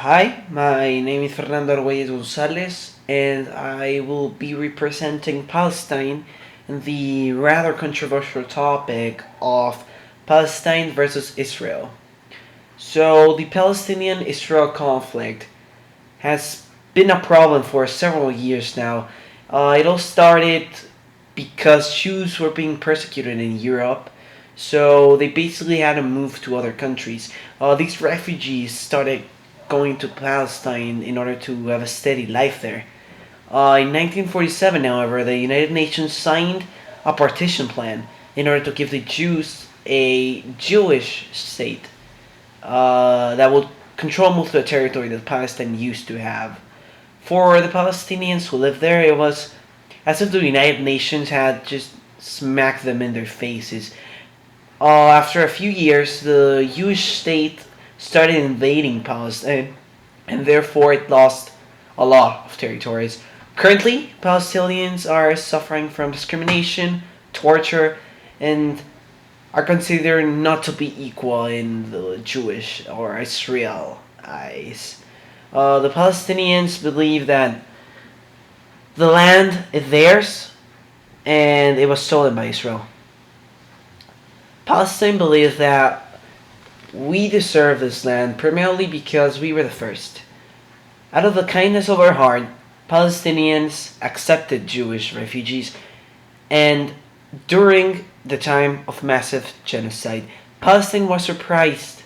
Hi, my name is Fernando Arguelles, and I will be representing Palestine in the rather controversial topic of Palestine versus Israel. So, the Palestinian Israel conflict has been a problem for several years now. It all started because Jews were being persecuted in Europe, so they basically had to move to other countries. These refugees started going to Palestine in order to have a steady life there. In 1947, however, the United Nations signed a partition plan in order to give the Jews a Jewish state that would control most of the territory that Palestine used to have. For the Palestinians who lived there, it was as if the United Nations had just smacked them in their faces. After a few years, the Jewish state started invading Palestine, and therefore it lost a lot of territories. Currently, Palestinians are suffering from discrimination, torture, and are considered not to be equal in the Jewish or Israel eyes. The Palestinians believe that the land is theirs and it was stolen by Israel. Palestine believes that we deserve this land primarily because we were the first. Out of the kindness of our heart, Palestinians accepted Jewish refugees, and during the time of massive genocide, Palestine was surprised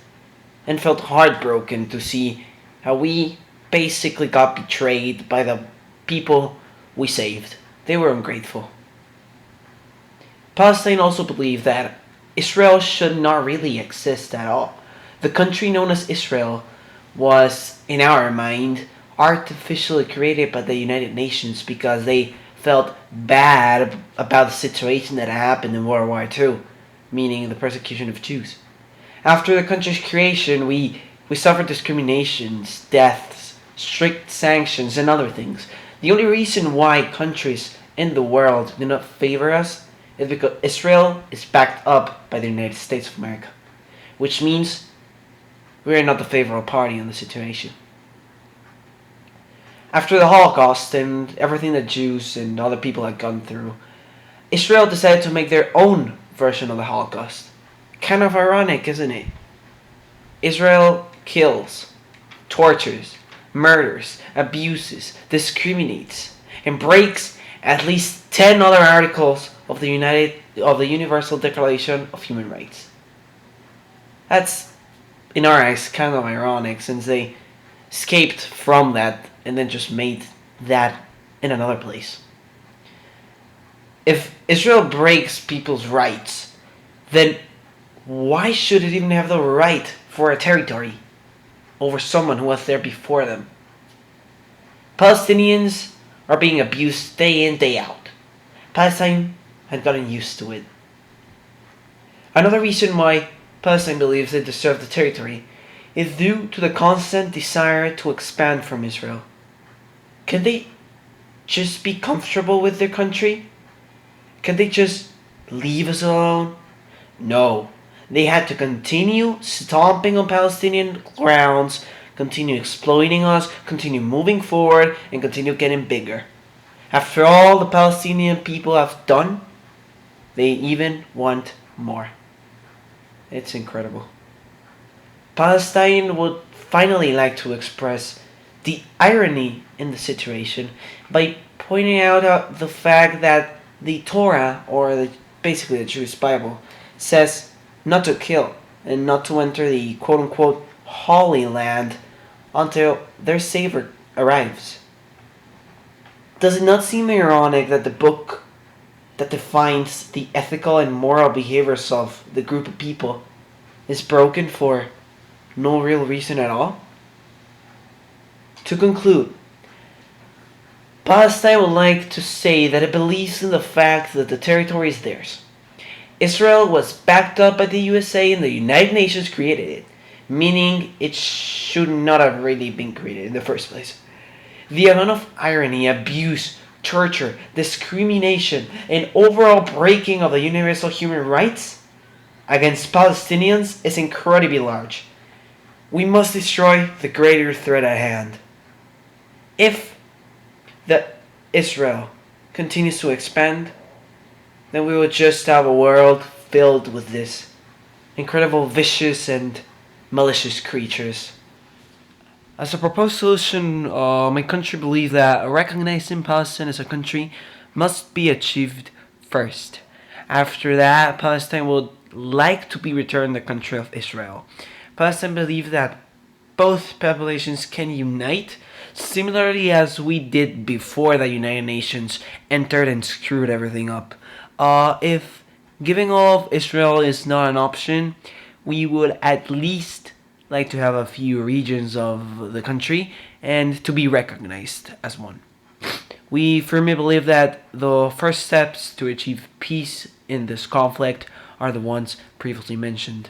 and felt heartbroken to see how we basically got betrayed by the people we saved. They were ungrateful. Palestine also believed that Israel should not really exist at all. The country known as Israel was, in our mind, artificially created by the United Nations because they felt bad about the situation that happened in World War II, meaning the persecution of Jews. After the country's creation, we suffered discriminations, deaths, strict sanctions, and other things. The only reason why countries in the world do not favor us is because Israel is backed up by the United States of America, which means we are not the favorable party in the situation. After the Holocaust and everything that Jews and other people had gone through, Israel decided to make their own version of the Holocaust. Kind of ironic, isn't it? Israel kills, tortures, murders, abuses, discriminates, and breaks at least 10 other articles of the Universal Declaration of Human Rights. That's, in our eyes, kind of ironic since they escaped from that and then just made that in another place. If Israel breaks people's rights, then why should it even have the right for a territory over someone who was there before them? Palestinians are being abused day in, day out. Palestine had gotten used to it. Another reason why Palestine believes they deserve the territory is due to the constant desire to expand from Israel. Can they just be comfortable with their country? Can they just leave us alone? No. They had to continue stomping on Palestinian grounds, continue exploiting us, continue moving forward, and continue getting bigger. After all the Palestinian people have done, they even want more. It's incredible. Palestine would finally like to express the irony in the situation by pointing out the fact that the Torah, or basically the Jewish Bible, says not to kill and not to enter the quote unquote holy land until their Savior arrives. Does it not seem ironic that the book that defines the ethical and moral behaviors of the group of people is broken for no real reason at all? To conclude, Palestine would like to say that it believes in the fact that the territory is theirs. Israel was backed up by the USA and the United Nations created it, meaning it should not have really been created in the first place. The amount of irony, abuse, torture, discrimination, and overall breaking of the universal human rights against Palestinians is incredibly large. We must destroy the greater threat at hand. If the Israel continues to expand, then we will just have a world filled with this incredible vicious and malicious creatures. As a proposed solution, my country believes that recognizing Palestine as a country must be achieved first. After that, Palestine would like to be returned the country of Israel. Palestine believes that both populations can unite, similarly as we did before the United Nations entered and screwed everything up. If giving all of Israel is not an option, we would at least like to have a few regions of the country and to be recognized as one. We firmly believe that the first steps to achieve peace in this conflict are the ones previously mentioned.